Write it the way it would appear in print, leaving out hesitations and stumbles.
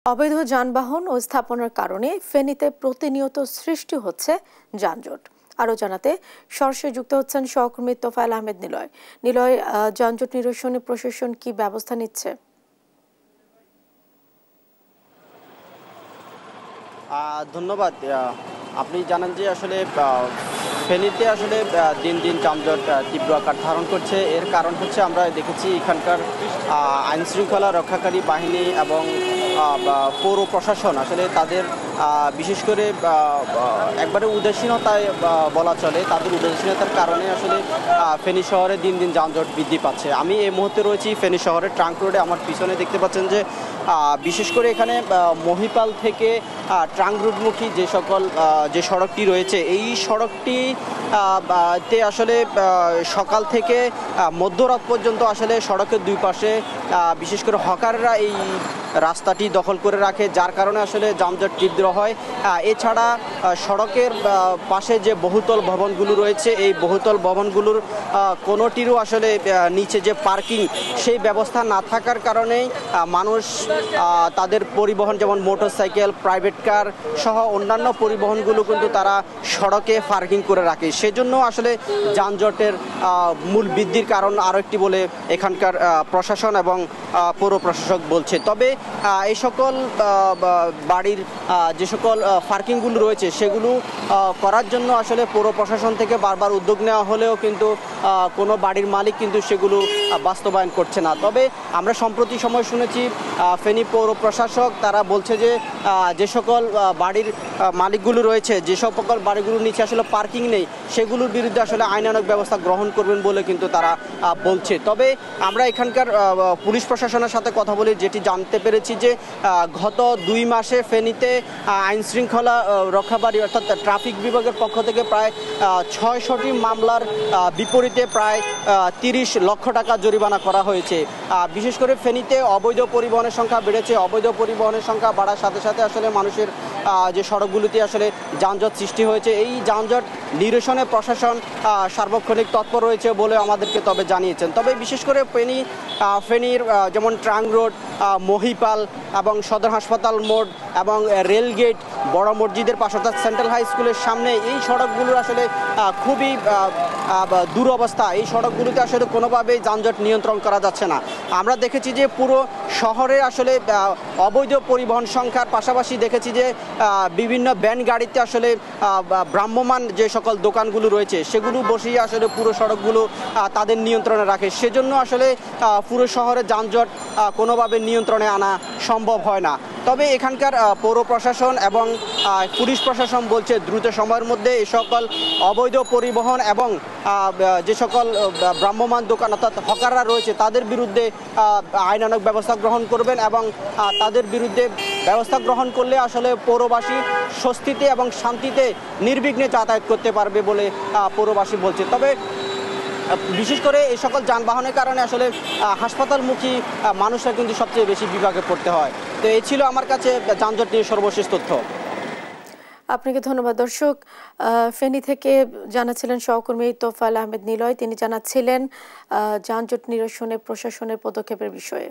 অবৈধ যানবাহন ও স্থাপনার কারণে ফেনীতে প্রতিনিয়ত সৃষ্টি হচ্ছে যানজট। আরও জানাতে সরাসরি যুক্ত হচ্ছেন সহকর্মী তোফায়েল আহমেদ নিলয়। নিলয়, যানজট নিরসনে প্রশাসন কি ব্যবস্থা নিচ্ছে? ধন্যবাদ। আপনি জানেন যে আসলে ফেনীতে আসলে দিন দিন যানজট তীব্র আকার ধারণ করছে। এর কারণ হচ্ছে আমরা দেখেছি এখানকার আইন শৃঙ্খলা রক্ষাকারী বাহিনী এবং পৌর প্রশাসন আসলে তাদের বিশেষ করে একবারে উদাসীনতায় বলা চলে, তাদের উদাসীনতার কারণে আসলে ফেনী শহরে দিন দিন যানজট বৃদ্ধি পাচ্ছে। আমি এই মুহূর্তে রয়েছি ফেনী শহরের ট্রাঙ্ক রোডে। আমার পিছনে দেখতে পাচ্ছেন যে বিশেষ করে এখানে মহিপাল থেকে ট্রাঙ্ক রোডমুখী যে সড়কটি রয়েছে, এই সড়কটি তে আসলে সকাল থেকে মধ্যরাত পর্যন্ত আসলে সড়কের দুই পাশে বিশেষ করে হকাররা এই রাস্তাটি দখল করে রাখে, যার কারণে আসলে যানজট তীব্র হয়। এছাড়া সড়কের পাশে যে বহুতল ভবনগুলো রয়েছে, এই বহুতল ভবনগুলোর কোনোটিরও আসলে নিচে যে পার্কিং সেই ব্যবস্থা না থাকার কারণেই মানুষ তাদের পরিবহন যেমন মোটরসাইকেল, প্রাইভেট কার সহ অন্যান্য পরিবহনগুলো কিন্তু তারা সড়কে পার্কিং করে রাখে। সেজন্য আসলে যানজটের মূল বৃদ্ধির কারণ আরও একটি বলে এখানকার প্রশাসন এবং পৌর প্রশাসক বলছে। তবে এই সকল বাড়ির যে সকল পার্কিংগুলো রয়েছে সেগুলো করার জন্য আসলে পৌর প্রশাসন থেকে বারবার উদ্যোগ নেওয়া হলেও কিন্তু কোনো বাড়ির মালিক কিন্তু সেগুলো বাস্তবায়ন করছে না। তবে আমরা সম্প্রতি সময় শুনেছি ফেনী পৌর প্রশাসক তারা বলছে যে যে সকল বাড়ির মালিকগুলো রয়েছে, যে সকল বাড়িগুলোর নিচে আসলে পার্কিং নেই, সেগুলোর বিরুদ্ধে আসলে আইনানুগ ব্যবস্থা গ্রহণ করবেন বলে কিন্তু তারা বলছে। তবে আমরা এখানকার পুলিশ প্রশাসনের সাথে কথা বলি, যেটি জানতে পেরেছি যে গত ২ মাসে ফেনীতে আইন শৃঙ্খলা রক্ষাকারী অর্থাৎ ট্রাফিক বিভাগের পক্ষ থেকে প্রায় ৬০০টি মামলার বিপরীতে প্রায় ৩০ লক্ষ টাকা জরিমানা করা হয়েছে। বিশেষ করে ফেনীতে অবৈধ পরিবহনের সংখ্যা বেড়েছে। অবৈধ পরিবহনের সংখ্যা বাড়ার সাথে সাথে আসলে মানুষের যে সড়কগুলোতে আসলে যানজট সৃষ্টি হয়েছে, এই যানজট নিরসনে প্রশাসন সার্বক্ষণিক তৎপর রয়েছে বলে আমাদেরকে তবে জানিয়েছেন। তবে বিশেষ করে ফেনীর যেমন ট্রাঙ্ক রোড, মহিপাল এবং সদর হাসপাতাল মোড় এবং রেলগেট, বড় মসজিদের পাশে অর্থাৎ সেন্ট্রাল হাই স্কুলের সামনে এই সড়কগুলোর আসলে খুবই দুরবস্থা। এই সড়কগুলোতে আসলে কোনোভাবেই যানজট নিয়ন্ত্রণ করা যাচ্ছে না। আমরা দেখেছি যে পুরো শহরে আসলে অবৈধ পরিবহন সংখ্যার পাশাপাশি দেখেছি যে বিভিন্ন ভ্যান গাড়িতে আসলে ভ্রাম্যমান যে সকল দোকানগুলো রয়েছে সেগুলো বসিয়ে আসলে পুরো সড়কগুলো তাদের নিয়ন্ত্রণে রাখে। সেজন্য আসলে পুরো শহরে যানজট কোনোভাবে নিয়ন্ত্রণে আনা সম্ভব হয় না। তবে এখানকার পৌর প্রশাসন এবং পুলিশ প্রশাসন বলছে দ্রুত সময়ের মধ্যে এই সকল অবৈধ পরিবহন এবং যে সকল ভ্রাম্যমান দোকান অর্থাৎ হকাররা রয়েছে তাদের বিরুদ্ধে আইনানুগ ব্যবস্থা গ্রহণ করবেন এবং তাদের বিরুদ্ধে ব্যবস্থা গ্রহণ করলে আসলে পৌরবাসী স্বস্তিতে এবং শান্তিতে নির্বিঘ্নে যাতায়াত করতে পারবে বলে পৌরবাসী বলছে। তবে বিশেষ করে এই সকল যানবাহনের কারণে আসলে হাসপাতালমুখী মানুষরা কিন্তু সবচেয়ে বেশি বিভাগে পড়তে হয়। তো এই ছিল আমার কাছে যানজট নিয়ে সর্বশেষ তথ্য। আপনাকে ধন্যবাদ। দর্শক, ফেনী থেকে জানাচ্ছিলেন সহকর্মী তোফায়েল আহমেদ নিলয়। তিনি জানাচ্ছিলেন যানজট নিরসনে প্রশাসনের পদক্ষেপের বিষয়ে।